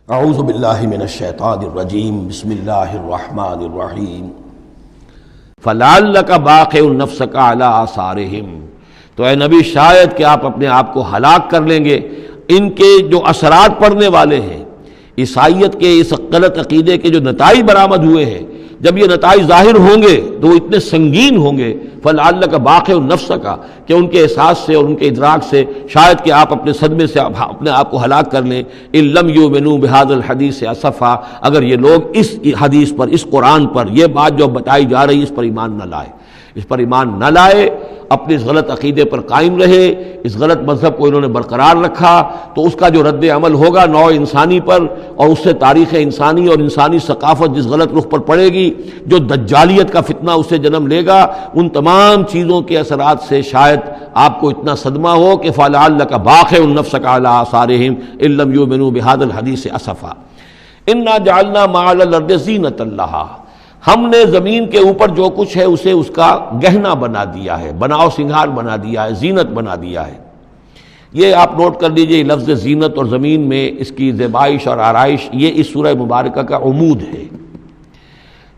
اعوذ باللہ من الشیطان الرجیم بسم اللہ الرحمن الرحیم فلعلک باخع نفسک علی آثارہم، تو اے نبی شاید کہ آپ اپنے آپ کو ہلاک کر لیں گے ان کے جو اثرات پڑنے والے ہیں، عیسائیت کے اس غلط عقیدے کے جو نتائج برآمد ہوئے ہیں، جب یہ نتائج ظاہر ہوں گے تو وہ اتنے سنگین ہوں گے فلعلک باخع نفسک کہ ان کے احساس سے اور ان کے ادراک سے شاید کہ آپ اپنے صدمے سے اپنے آپ کو ہلاک کر لیں۔ ان لم یؤمنوا بہذا الحدیث اسفا، اگر یہ لوگ اس حدیث پر، اس قرآن پر، یہ بات جو بتائی جا رہی ہے اس پر ایمان نہ لائے، اس پر ایمان نہ لائے، اپنے اس غلط عقیدے پر قائم رہے، اس غلط مذہب کو انہوں نے برقرار رکھا، تو اس کا جو رد عمل ہوگا نوع انسانی پر، اور اس سے تاریخ انسانی اور انسانی ثقافت جس غلط رخ پر پڑے گی، جو دجالیت کا فتنہ اسے جنم لے گا، ان تمام چیزوں کے اثرات سے شاید آپ کو اتنا صدمہ ہو کہ فلعلک باخع نفسک علی آثارہم ان لم یؤمنوا بہذا الحدیث اسفا انا جعلنا ما علی الارض زینۃ لہا، ہم نے زمین کے اوپر جو کچھ ہے اسے اس کا گہنا بنا دیا ہے، بناؤ سنگھار بنا دیا ہے، زینت بنا دیا ہے۔ یہ آپ نوٹ کر لیجئے، لفظ زینت اور زمین میں اس کی زیبائش اور آرائش، یہ اس سورہ مبارکہ کا عمود ہے،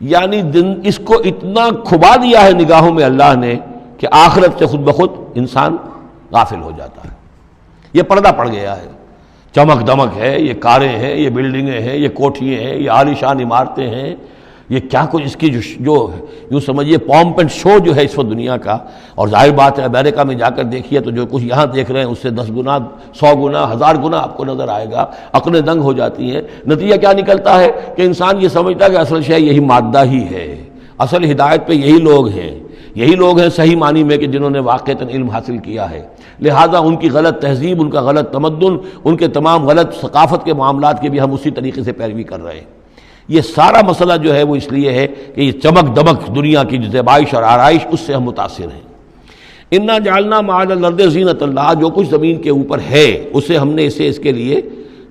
یعنی اس کو اتنا کھبا دیا ہے نگاہوں میں اللہ نے کہ آخرت سے خود بخود انسان غافل ہو جاتا ہے۔ یہ پردہ پڑ گیا ہے، چمک دمک ہے، یہ کاریں ہیں، یہ بلڈنگیں ہیں، یہ کوٹھیاں ہیں، یہ عالیشان عمارتیں ہیں، یہ کیا کچھ اس کی جو یوں سمجھیے پومپ اینڈ شو جو ہے اس وقت دنیا کا، اور ظاہر بات ہے امریکہ میں جا کر دیکھیے تو جو کچھ یہاں دیکھ رہے ہیں اس سے 10 گنا 100 گنا 1000 گنا آپ کو نظر آئے گا، عقلیں دنگ ہو جاتی ہیں۔ نتیجہ کیا نکلتا ہے کہ انسان یہ سمجھتا ہے کہ اصل شے یہی مادہ ہی ہے، اصل ہدایت پہ یہی لوگ ہیں، یہی لوگ ہیں صحیح معنی میں کہ جنہوں نے واقعتاً علم حاصل کیا ہے، لہٰذا ان کی غلط تہذیب، ان کا غلط تمدن، ان کے تمام غلط ثقافت کے معاملات کے بھی ہم اسی طریقے سے پیروی کر رہے ہیں۔ یہ سارا مسئلہ جو ہے وہ اس لیے ہے کہ یہ چمک دمک دنیا کی زیبائش اور آرائش اس سے ہم متاثر ہیں۔ انا جعلنا ما علی الارض زینۃ لہا، جو کچھ زمین کے اوپر ہے اسے ہم نے اس کے لیے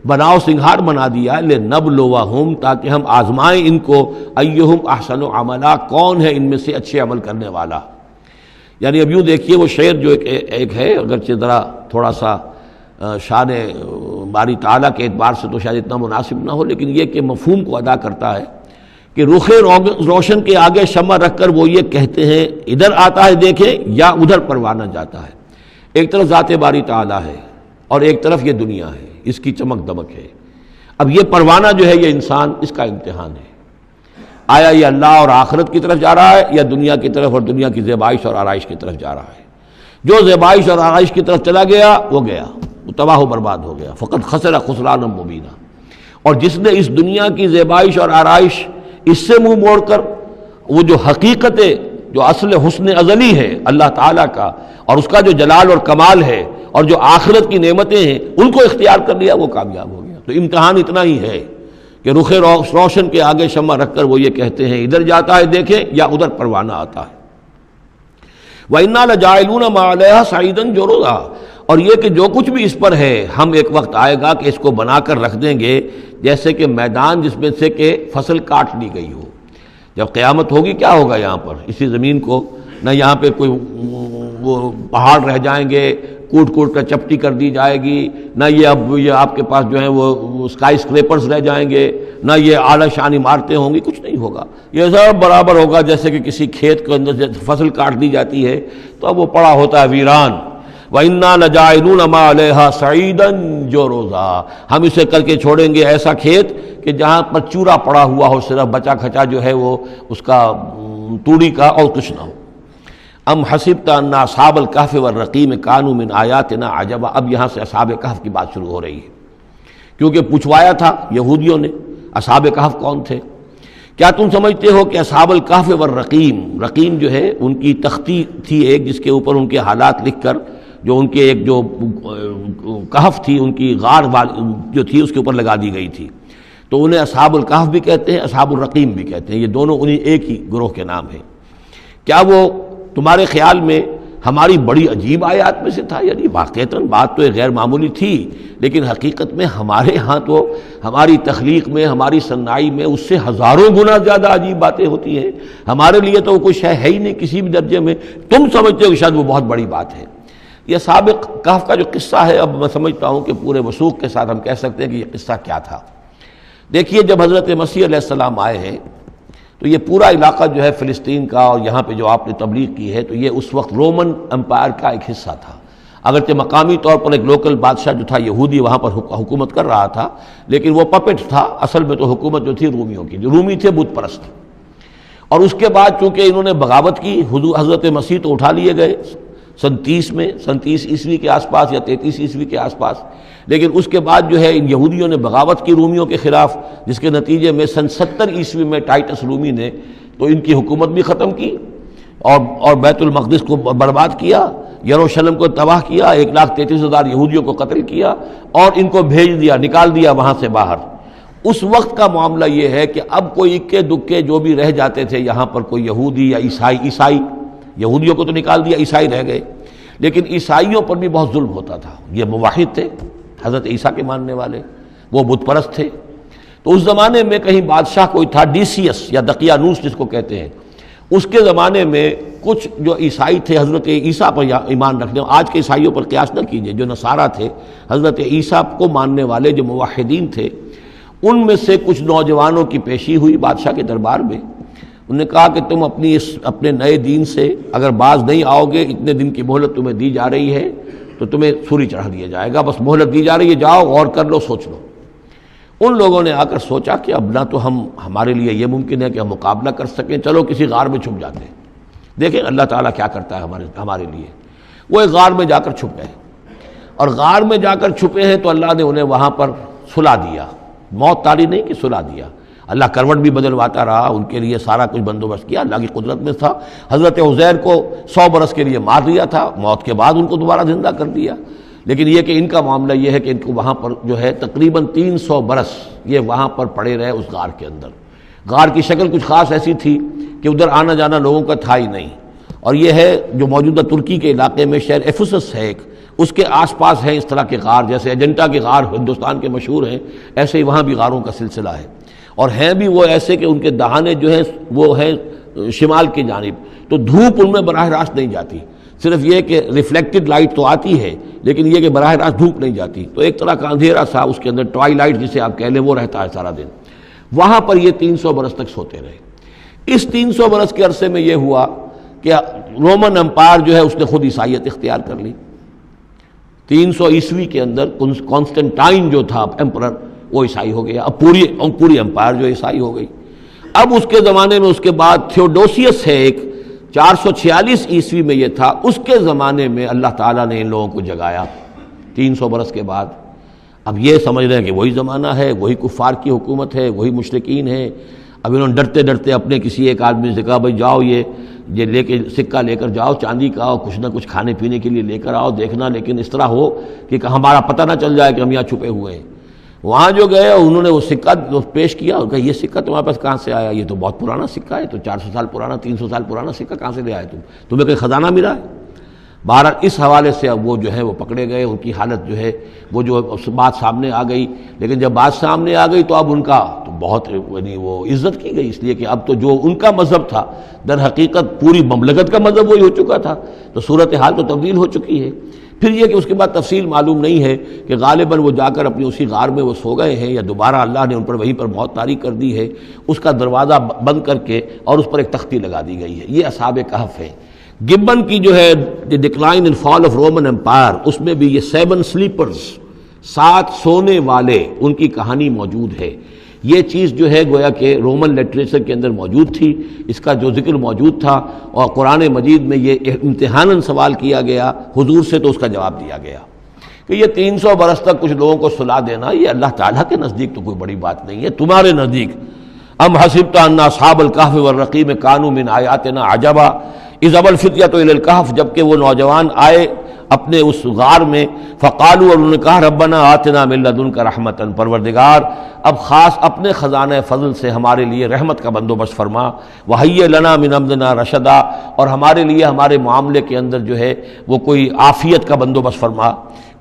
بناؤ سنگھار بنا دیا، لنبلوہم، تاکہ ہم آزمائیں ان کو، ایہم احسن عملا، کون ہے ان میں سے اچھے عمل کرنے والا۔ یعنی اب یوں دیکھیے وہ شعر جو ایک ہے، اگرچہ ذرا تھوڑا سا شان باری تعالیٰ کے اعتبار سے تو شاید اتنا مناسب نہ ہو، لیکن یہ کہ مفہوم کو ادا کرتا ہے کہ رخ روشن کے آگے شمع رکھ کر وہ یہ کہتے ہیں ادھر آتا ہے دیکھیں یا ادھر پروانہ جاتا ہے۔ ایک طرف ذات باری تعالیٰ ہے اور ایک طرف یہ دنیا ہے، اس کی چمک دمک ہے۔ اب یہ پروانہ جو ہے یہ انسان، اس کا امتحان ہے، آیا یہ اللہ اور آخرت کی طرف جا رہا ہے یا دنیا کی طرف اور دنیا کی زیبائش اور آرائش کی طرف جا رہا ہے۔ جو زیبائش اور آرائش کی طرف چلا گیا وہ گیا، وہ تباہ و برباد ہو گیا، فقط خسر خسرانا مبینا۔ اور جس نے اس دنیا کی زیبائش اور آرائش اس سے منہ موڑ کر وہ جو حقیقت جو اصل حسن ازلی ہے اللہ تعالیٰ کا، اور اس کا جو جلال اور کمال ہے، اور جو آخرت کی نعمتیں ہیں ان کو اختیار کر لیا، وہ کامیاب ہو گیا۔ تو امتحان اتنا ہی ہے کہ رخ روشن کے آگے شمع رکھ کر وہ یہ کہتے ہیں ادھر جاتا ہے دیکھیں یا ادھر پروانہ آتا ہے۔ وَإِنَّا لَجَاعِلُونَ مَا عَلَيْهَا صَعِيدًا جُرُزًا، اور یہ کہ جو کچھ بھی اس پر ہے ہم ایک وقت آئے گا کہ اس کو بنا کر رکھ دیں گے جیسے کہ میدان جس میں سے کہ فصل کاٹ لی گئی ہو۔ جب قیامت ہوگی کیا ہوگا یہاں پر اسی زمین کو، نہ یہاں پہ کوئی وہ پہاڑ رہ جائیں گے کوٹ کوٹ کر چپٹی کر دی جائے گی، نہ یہ آپ کے پاس جو ہیں وہ اسکائی اسکریپرز رہ جائیں گے، نہ یہ اعلیٰ شان عمارتیں ہوں گی، کچھ نہیں ہوگا۔ یہ سب برابر ہوگا جیسے کہ کسی کھیت کے اندر سے فصل کاٹ دی جاتی ہے تو اب وہ پڑا ہوتا ہے ویران۔ وَإِنَّا لَجَاعِلُونَ مَا عَلَيْهَا صَعِيدًا جُرُزًا، ہم اسے کر کے چھوڑیں گے ایسا کھیت کہ جہاں پر چورا پڑا ہوا ہو، صرف بچا کھچا جو ہے وہ اس کا توڑی کا اور کچھ نہ ہو۔ ام حسبت ان اصحاب الکہف والرقیم کانوا من آیاتنا عجبا، اب یہاں سے اصحاب کہف کی بات شروع ہو رہی ہے، کیونکہ پوچھوایا تھا یہودیوں نے اصحاب کہف کون تھے۔ کیا تم سمجھتے ہو کہ اصحاب الکہف والرقیم، رقیم جو ہے ان کی تختی تھی ایک جس کے اوپر ان کے حالات لکھ کر، جو ان کے ایک جو کہف تھی ان کی غار جو تھی اس کے اوپر لگا دی گئی تھی، تو انہیں اصحاب الکہف بھی کہتے ہیں، اصحاب الرقیم بھی کہتے ہیں، یہ دونوں انہیں ایک ہی گروہ کے نام ہیں۔ کیا وہ تمہارے خیال میں ہماری بڑی عجیب آیات میں سے تھا؟ یعنی واقعتاً بات تو غیر معمولی تھی، لیکن حقیقت میں ہمارے ہاں تو ہماری تخلیق میں، ہماری صنائی میں اس سے ہزاروں گنا زیادہ عجیب باتیں ہوتی ہیں، ہمارے لیے تو وہ کچھ ہے ہی نہیں کسی بھی درجے میں، تم سمجھتے ہو کہ شاید وہ بہت بڑی بات ہے۔ یہ سابق کہف کا جو قصہ ہے، اب میں سمجھتا ہوں کہ پورے وثوق کے ساتھ ہم کہہ سکتے ہیں کہ یہ قصہ کیا تھا۔ دیکھیے جب حضرت مسیح علیہ السلام آئے ہیں تو یہ پورا علاقہ جو ہے فلسطین کا اور یہاں پہ جو آپ نے تبلیغ کی ہے تو یہ اس وقت رومن امپائر کا ایک حصہ تھا، اگرچہ مقامی طور پر ایک لوکل بادشاہ جو تھا یہودی وہاں پر حکومت کر رہا تھا، لیکن وہ پپٹ تھا، اصل میں تو حکومت جو تھی رومیوں کی، جو رومی تھے بت پرست۔ اور اس کے بعد چونکہ انہوں نے بغاوت کی، حضرت مسیح تو اٹھا لیے گئے سن 30 عیسوی کے آس پاس یا 33 عیسوی کے آس پاس، لیکن اس کے بعد جو ہے ان یہودیوں نے بغاوت کی رومیوں کے خلاف، جس کے نتیجے میں سن 70 عیسوی میں ٹائٹس رومی نے تو ان کی حکومت بھی ختم کی اور بیت المقدس کو برباد کیا، یروشلم کو تباہ کیا، 1,33,000 یہودیوں کو قتل کیا اور ان کو بھیج دیا، نکال دیا وہاں سے باہر۔ اس وقت کا معاملہ یہ ہے کہ اب کوئی اکے دکے جو بھی رہ جاتے تھے یہاں پر، کوئی یہودی یا عیسائی، یہودیوں کو تو نکال دیا، عیسائی رہ گئے، لیکن عیسائیوں پر بھی بہت ظلم ہوتا تھا۔ یہ موحد تھے، حضرت عیسیٰ کے ماننے والے، وہ بت پرست تھے۔ تو اس زمانے میں کہیں بادشاہ کوئی تھا ڈیسیس یا دقیانوس جس کو کہتے ہیں، اس کے زمانے میں کچھ جو عیسائی تھے حضرت عیسیٰ پر ایمان رکھنے، آج کے عیسائیوں پر قیاس نہ کیجئے، جو نصارہ تھے حضرت عیسیٰ کو ماننے والے جو موحدین تھے، ان میں سے کچھ نوجوانوں کی پیشی ہوئی بادشاہ کے دربار میں۔ انہوں نے کہا کہ تم اپنے نئے دین سے اگر باز نہیں آؤ گے، اتنے دن کی مہلت تمہیں دی جا رہی ہے تو تمہیں سولی چڑھا دیا جائے گا، بس مہلت دی جا رہی ہے، جاؤ غور کر لو، سوچ لو۔ ان لوگوں نے آ کر سوچا کہ اب نہ تو ہمارے لیے یہ ممکن ہے کہ ہم مقابلہ کر سکیں، چلو کسی غار میں چھپ جاتے ہیں، دیکھیں اللہ تعالیٰ کیا کرتا ہے ہمارے لیے۔ وہ ایک غار میں جا کر چھپ گئے، اور غار میں جا کر چھپے ہیں تو اللہ نے انہیں وہاں پر سلا دیا، موت طاری نہیں کہ سلا دیا۔ اللہ کروٹ بھی بدلواتا رہا، ان کے لیے سارا کچھ بندوبست کیا، اللہ کی قدرت میں تھا۔ حضرت عزیر کو 100 برس کے لیے مار دیا تھا، موت کے بعد ان کو دوبارہ زندہ کر دیا۔ لیکن یہ کہ ان کا معاملہ یہ ہے کہ ان کو وہاں پر جو ہے تقریباً 300 برس یہ وہاں پر پڑے رہے اس غار کے اندر۔ غار کی شکل کچھ خاص ایسی تھی کہ ادھر آنا جانا لوگوں کا تھا ہی نہیں، اور یہ ہے جو موجودہ ترکی کے علاقے میں شہر ایفسس ہے ایک، اس کے آس پاس ہیں اس طرح کے غار، جیسے اجنٹا کے غار ہندوستان کے مشہور ہیں، ایسے ہی وہاں بھی غاروں کا سلسلہ ہے، اور ہیں بھی وہ ایسے کہ ان کے دہانے جو ہیں وہ ہیں شمال کی جانب، تو دھوپ ان میں براہ راست نہیں جاتی، صرف یہ کہ ریفلیکٹڈ لائٹ تو آتی ہے لیکن یہ کہ براہ راست دھوپ نہیں جاتی، تو ایک طرح کا اندھیرا سا اس کے اندر، ٹوائی لائٹ جسے آپ کہہ لیں، وہ رہتا ہے سارا دن۔ وہاں پر یہ 300 برس تک سوتے رہے۔ اس 300 برس کے عرصے میں یہ ہوا کہ رومن امپائر جو ہے اس نے خود عیسائیت اختیار کر لی۔ 300 عیسوی کے اندر کانسٹنٹائن جو تھا ایمپرر، وہ عیسائی ہو گیا، اب پوری امپائر جو عیسائی ہو گئی۔ اب اس کے زمانے میں اس کے بعد تھیوڈوسیس ہے ایک، 446 عیسوی میں یہ تھا، اس کے زمانے میں اللہ تعالیٰ نے ان لوگوں کو جگایا 300 برس کے بعد۔ اب یہ سمجھ رہے ہیں کہ وہی زمانہ ہے، وہی کفار کی حکومت ہے، وہی مشرکین ہیں۔ اب انہوں نے ڈرتے ڈرتے اپنے کسی ایک آدمی سے کہا بھائی جاؤ یہ لے کے سکہ لے کر جاؤ، چاندی کا، کچھ نہ کچھ کھانے پینے کے لیے لے کر آؤ، دیکھنا لیکن اس طرح ہو کہ ہمارا پتہ نہ چل جائے کہ ہم یہاں چھپے ہوئے ہیں۔ وہاں جو گئے انہوں نے وہ سکہ پیش کیا اور کہا یہ سکہ تمہارے پاس کہاں سے آیا؟ یہ تو بہت پرانا سکہ ہے، تو 400 سال پرانا، 300 سال پرانا سکہ کہاں سے لے آئے تمہیں کوئی خزانہ ملا ہے؟ بہرحال اس حوالے سے اب وہ جو ہے وہ پکڑے گئے، ان کی حالت جو ہے وہ جو بات سامنے آ گئی، لیکن جب بات سامنے آ گئی تو اب ان کا تو بہت یعنی وہ عزت کی گئی، اس لیے کہ اب تو جو ان کا مذہب تھا در حقیقت پوری مملکت کا مذہب وہی ہو چکا تھا، تو صورتحال تو تبدیل ہو چکی ہے۔ پھر یہ کہ اس کے بعد تفصیل معلوم نہیں ہے کہ غالباً وہ جا کر اپنی اسی غار میں وہ سو گئے ہیں یا دوبارہ اللہ نے ان پر وہیں پر موت طاری کر دی ہے، اس کا دروازہ بند کر کے اور اس پر ایک تختی لگا دی گئی ہے۔ یہ اصحاب کہف ہے۔ گبن کی جو ہے the decline and fall of Roman Empire, اس میں بھی یہ 7 سلیپرز، 7 سونے والے، ان کی کہانی موجود ہے۔ یہ چیز جو ہے گویا کہ رومن لٹریچر کے اندر موجود تھی، اس کا جو ذکر موجود تھا، اور قرآن مجید میں یہ امتحاناً سوال کیا گیا حضور سے، تو اس کا جواب دیا گیا کہ یہ 300 برس تک کچھ لوگوں کو سلا دینا یہ اللہ تعالیٰ کے نزدیک تو کوئی بڑی بات نہیں ہے، تمہارے نزدیک ام حسبت ان اصحاب الکہف والرقیم کانوا من آیاتنا عجبا اذ ابى الفتية الى الكهف، جبکہ وہ نوجوان آئے اپنے اس غار میں، فقالوا، اور انہوں نے کہا ربنا آتنا من لدنک رحمتا، پروردگار اب خاص اپنے خزانہ فضل سے ہمارے لیے رحمت کا بندوبست فرما، وہیئ لنا من امرنا رشدا، اور ہمارے لیے ہمارے معاملے کے اندر جو ہے وہ کوئی عافیت کا بندوبست فرما،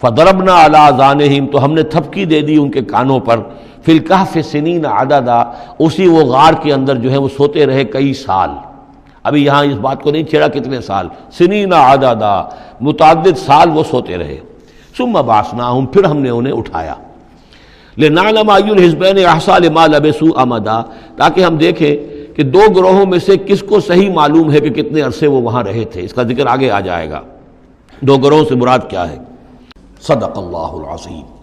فضربنا علی اذانہم، تو ہم نے تھپکی دے دی ان کے کانوں پر، فی الکہف سنین عددا، اسی وہ غار کے اندر جو ہے وہ سوتے رہے کئی سال۔ ابھی یہاں اس بات کو نہیں چھیڑا کتنے سال، سنین عددا، متعدد سال وہ سوتے رہے۔ ثم بعثناہم، پھر ہم نے انہیں اٹھایا، لنعلم ای الحزبین احصیٰ لما لبثوا امدا، تاکہ ہم دیکھیں کہ دو گروہوں میں سے کس کو صحیح معلوم ہے کہ کتنے عرصے وہ وہاں رہے تھے۔ اس کا ذکر آگے آ جائے گا، دو گروہوں سے مراد کیا ہے۔ صدق اللہ العظیم۔